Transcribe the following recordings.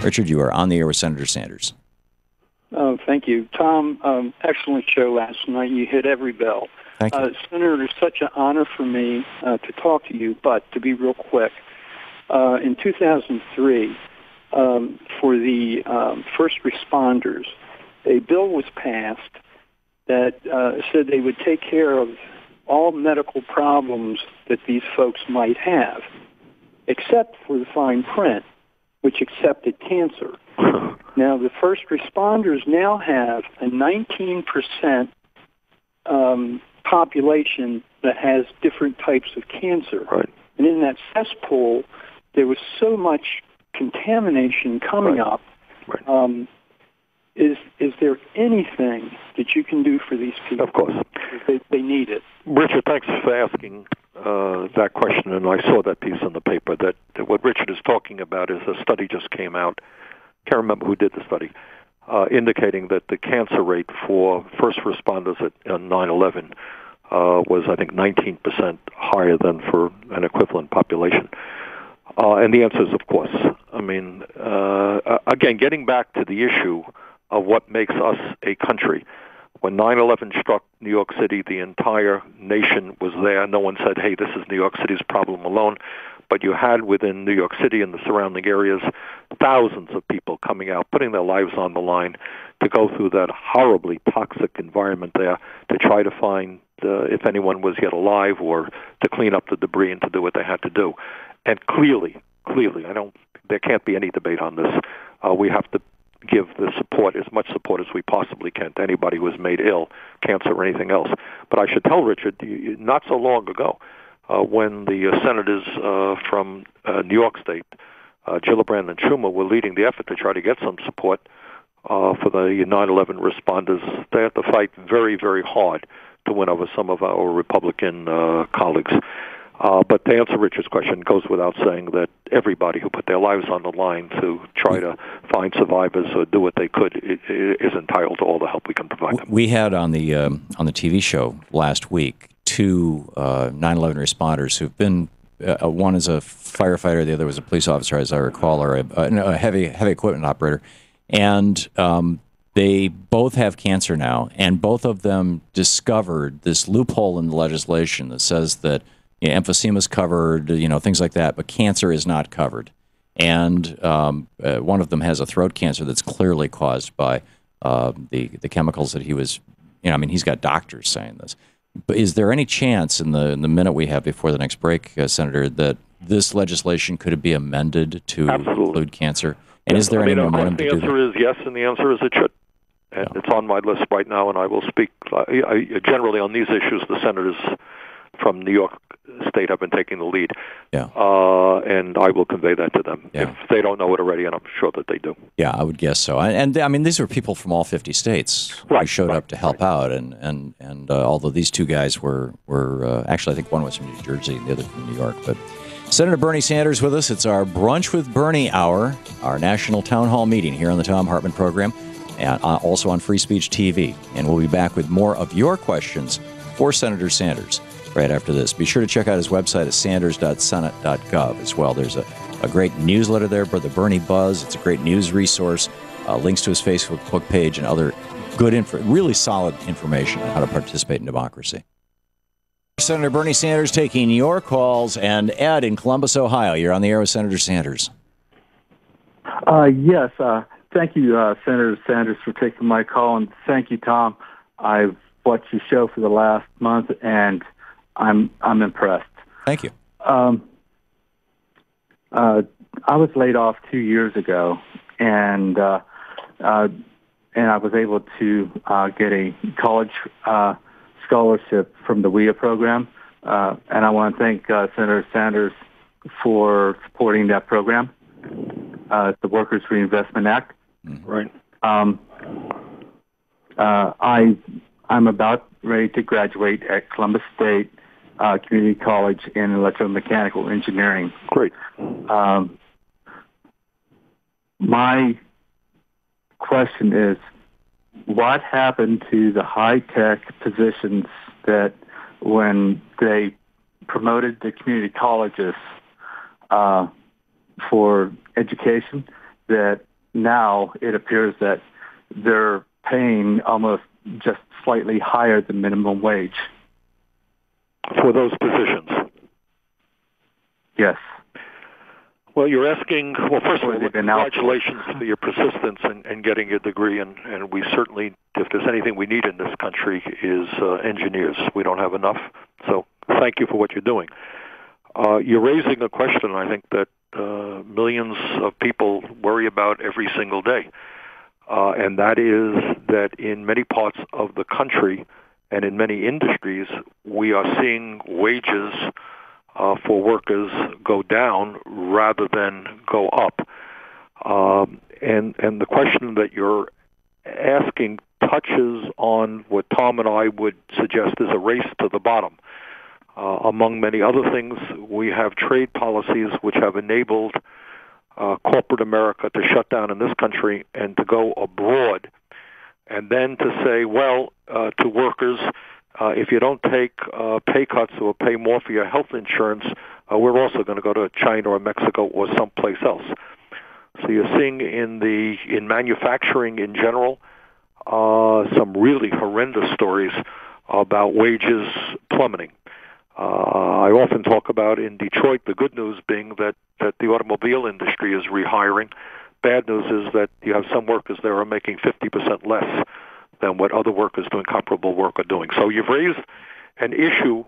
Richard, you are on the air with Senator Sanders. Thank you. Tom, excellent show last night. You hit every bell. Thank you. Senator, it's such an honor for me to talk to you, but to be real quick, in 2003, for the first responders, a bill was passed that said they would take care of all medical problems that these folks might have, except for the fine print, which accepted cancer. Now, the first responders now have a 19% population that has different types of cancer. Right. And in that cesspool, there was so much contamination coming up. Right. Is there anything that you can do for these people? Of course. They need it. Richard, thanks for asking that question, and I saw that piece in the paper. That what Richard is talking about is a study just came out. Can't remember who did the study, indicating that the cancer rate for first responders at 9/11 was, I think, 19% higher than for an equivalent population. And the answer is, of course. I mean, again, getting back to the issue of what makes us a country. When 9/11 struck New York City, the entire nation was there. No one said, hey, this is New York City's problem alone. But you had within New York City and the surrounding areas thousands of people coming out, putting their lives on the line to go through that horribly toxic environment there to try to find if anyone was yet alive or to clean up the debris and to do what they had to do. And clearly, there can't be any debate on this. We have to give the support, as much support as we possibly can, to anybody who was made ill, cancer or anything else. But I should tell Richard, not so long ago, when the senators from New York State, Gillibrand and Schumer, were leading the effort to try to get some support for the 9/11 responders, they had to fight very, very hard to win over some of our Republican colleagues. But to answer Richard's question, it goes without saying that everybody who put their lives on the line to try to find survivors or do what they could is entitled to all the help we can provide them. We had on the TV show last week two 9/11 responders who've been one is a firefighter, the other was a police officer, as I recall, or a heavy equipment operator, and they both have cancer now, and both of them discovered this loophole in the legislation that says that emphysema is covered, things like that, but cancer is not covered. And one of them has a throat cancer that's clearly caused by the chemicals that he was, he's got doctors saying this. But is there any chance in the minute we have before the next break, Senator, that this legislation could be amended to include cancer? And is there any momentum to do that? The answer is yes, and the answer is it should. And it's on my list right now, and I will speak. Generally on these issues, the senators from New York State have been taking the lead. Yeah. And I will convey that to them if they don't know it already, and I'm sure that they do. Yeah, I would guess so. And I mean, these are people from all 50 states who showed up to help out. And although these two guys were actually, I think one was from New Jersey and the other from New York. But Senator Bernie Sanders with us. It's our Brunch with Bernie hour, our national town hall meeting here on the Thom Hartmann Program, and also on Free Speech TV. And we'll be back with more of your questions for Senator Sanders right after this. Be sure to check out his website at sanders.senate.gov as well. There's a great newsletter there, the Bernie Buzz. It's a great news resource, links to his Facebook page and other good, really solid information on how to participate in democracy. Senator Bernie Sanders taking your calls. And Ed in Columbus, Ohio, you're on the air with Senator Sanders. Yes. Thank you, Senator Sanders, for taking my call. And thank you, Tom. I've watched your show for the last month, and I'm impressed. Thank you. I was laid off 2 years ago, and I was able to get a college scholarship from the WIA program, and I want to thank Senator Sanders for supporting that program, the Workers Reinvestment Act. Right. I'm about ready to graduate at Columbus State Community College in electromechanical engineering. Great. My question is, what happened to the high-tech positions that when they promoted the community colleges for education, that now it appears that they're paying almost just slightly higher than minimum wage. For those positions? Yes. Well, you're asking, well, first of all, congratulations outsourced. for your persistence in getting your degree, and we certainly, if there's anything we need in this country, is engineers. We don't have enough, so thank you for what you're doing. You're raising a question, I think, that millions of people worry about every single day, and that is that in many parts of the country and in many industries, we are seeing wages for workers go down rather than go up. And the question that you're asking touches on what Tom and I would suggest is a race to the bottom. Among many other things, we have trade policies which have enabled corporate America to shut down in this country and to go abroad, and then to say, well, to workers, if you don't take pay cuts or pay more for your health insurance, we're also going to go to China or Mexico or someplace else. So you're seeing in manufacturing in general some really horrendous stories about wages plummeting. I often talk about in Detroit the good news being that the automobile industry is rehiring. Bad news is that you have some workers there are making 50% less than what other workers doing comparable work are doing. So you've raised an issue,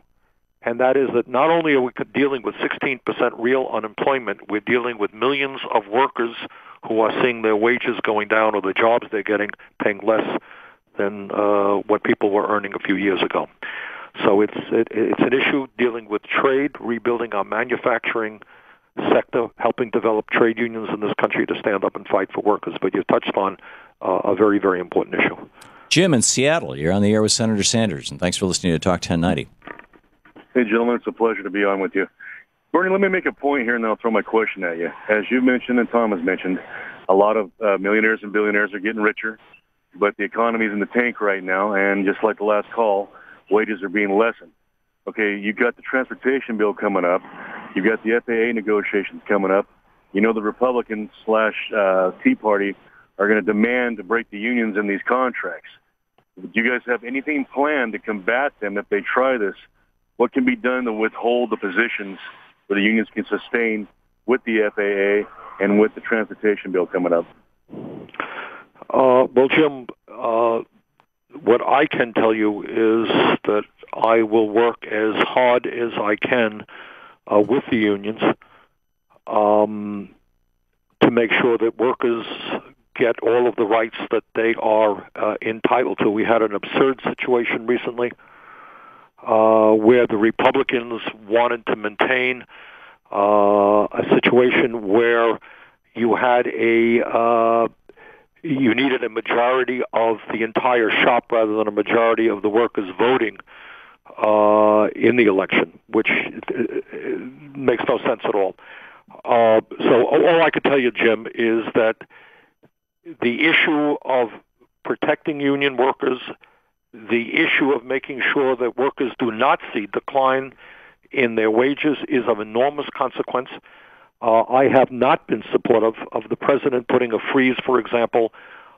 and that is that not only are we dealing with 16% real unemployment, we're dealing with millions of workers who are seeing their wages going down or the jobs they're getting paying less than what people were earning a few years ago. So it's an issue dealing with trade, rebuilding our manufacturing sector, helping develop trade unions in this country to stand up and fight for workers. But you touched on a very, very important issue. Jim in Seattle, you're on the air with Senator Sanders, and thanks for listening to Talk 1090. Hey, gentlemen, it's a pleasure to be on with you. Bernie, let me make a point here, and then I'll throw my question at you. As you mentioned and Tom has mentioned, a lot of millionaires and billionaires are getting richer, but the economy's in the tank right now, and just like the last call, wages are being lessened. Okay, you've got the transportation bill coming up. You've got the FAA negotiations coming up. You know the Republican/Tea Party are going to demand to break the unions in these contracts. Do you guys have anything planned to combat them if they try this? What can be done to withhold the positions where the unions can sustain with the FAA and with the transportation bill coming up? Well, Jim, what I can tell you is that I will work as hard as I can with the unions to make sure that workers get all of the rights that they are entitled to. We had an absurd situation recently where the Republicans wanted to maintain a situation where you had you needed a majority of the entire shop rather than a majority of the workers voting in the election, which makes no sense at all. So all I can tell you, Jim, is that the issue of protecting union workers, the issue of making sure that workers do not see decline in their wages is of enormous consequence. I have not been supportive of the president putting a freeze, for example,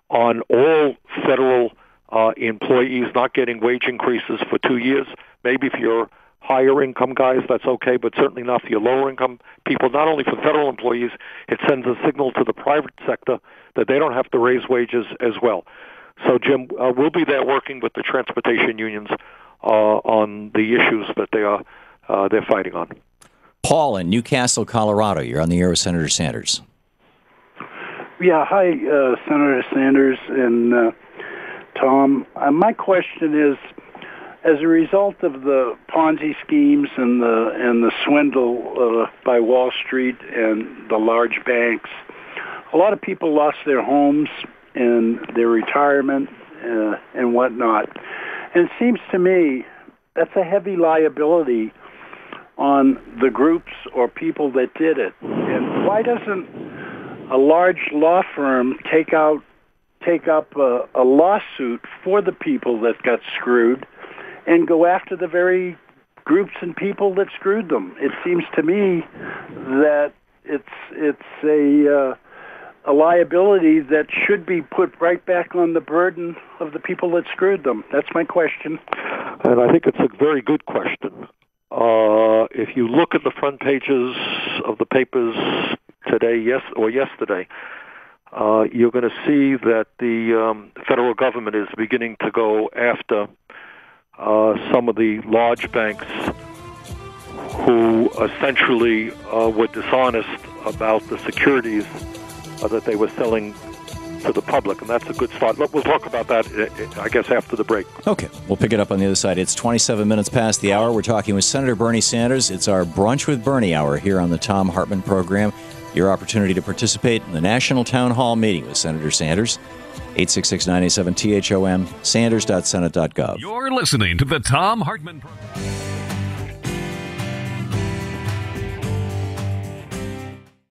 on all federal employees not getting wage increases for 2 years. Maybe if you're higher income guys, that's okay, but certainly not for your lower income people. Not only for federal employees, it sends a signal to the private sector that they don't have to raise wages as well. So, Jim, we'll be there working with the transportation unions on the issues that they're fighting on. Paul in Newcastle, Colorado. You're on the air with Senator Sanders. Yeah, hi, Senator Sanders and Tom. My question is, as a result of the Ponzi schemes and the swindle by Wall Street and the large banks, a lot of people lost their homes and their retirement and whatnot. And it seems to me that's a heavy liability on the groups or people that did it. And why doesn't a large law firm take up a lawsuit for the people that got screwed and go after the very groups and people that screwed them? It seems to me that it's a liability that should be put right back on the burden of the people that screwed them? That's my question. And I think it's a very good question. If you look at the front pages of the papers today, yesterday, you're going to see that the federal government is beginning to go after some of the large banks who essentially were dishonest about the securities that they were selling to the public, and that's a good start. We'll talk about that, I guess, after the break. Okay, we'll pick it up on the other side. It's 27 minutes past the hour. We're talking with Senator Bernie Sanders. It's our Brunch with Bernie hour here on the Thom Hartmann Program. Your opportunity to participate in the National Town Hall meeting with Senator Sanders. 866-987-THOM, sanders.senate.gov. You're listening to the Thom Hartmann Program.